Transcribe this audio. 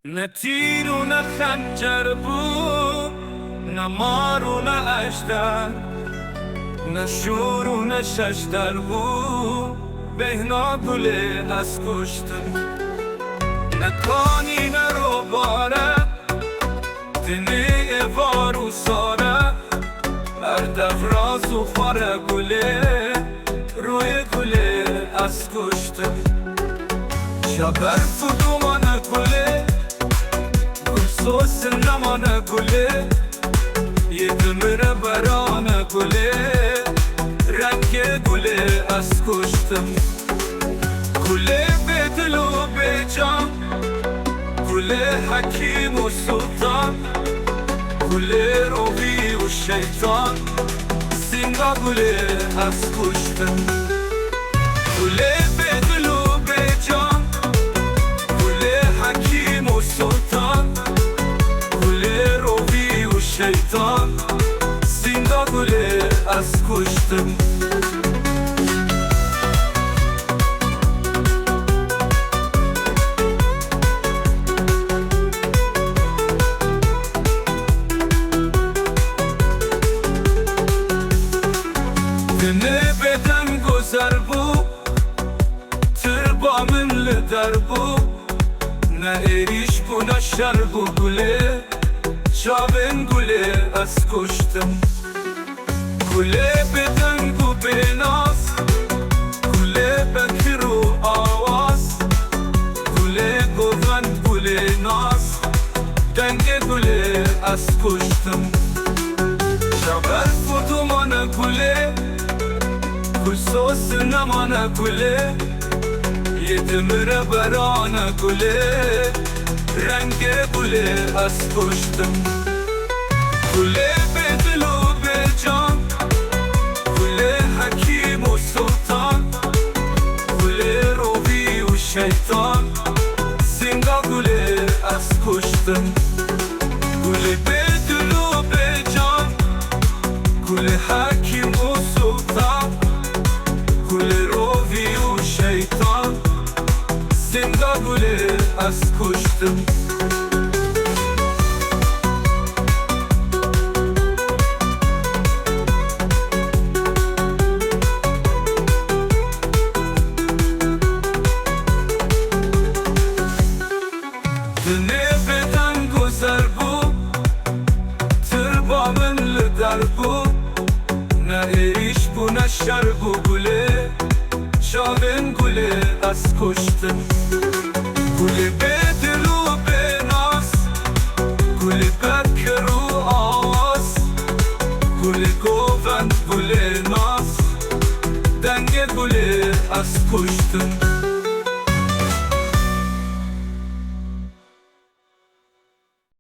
نه تیر و نه خنجر بود، نه مار و نه اژدر، نه شور و نه ششدر بود. بهنا گل از کشتن، نه کانی نه روباره، دنه وار و ساره. اردفراز و خاره گله، روی گله از کشتن. شبر فدومان گله، گلسوس نمان گله. یه دمر بران گله، رنگ گله از کشتم. گله به دل و به جان، گله حکیم و سلطان، گله روحی و شیطان. سینگا گله از کشتم. گله به دل و به جان، گله حکیم و سلطان، گله روحی و شیطان. سینگا گله از کشتم. Dine beden güzel bu, tırbanın lider bu. Ne eriş bu ne şer bu güle, çavin güle az kuştum. Güle beden bu benaz, güle bekiru avaz, güle govan güle naz, denge güle az kuştum. Şaber fudumana güle, گلسوس نمان گله. یه دمر بران گله، رنگ گله از کشتم. گله به دل و به جان، گله حکیم و سلطان، گله روحی و شیطان. سینگا گله از کشتم. گله به دل و به جان، گله حکیم و سلطان، گله روحی و شیطان. سینگا گله از کشتم. Dine beden güzel bu, tırbanın lider bu. Ne eriş bu ne şer bu güle, çavin güle az kuştum. Güle be dil u be naz, güle bekiru avaz, güle govan güle naz, denge güle az kuştum.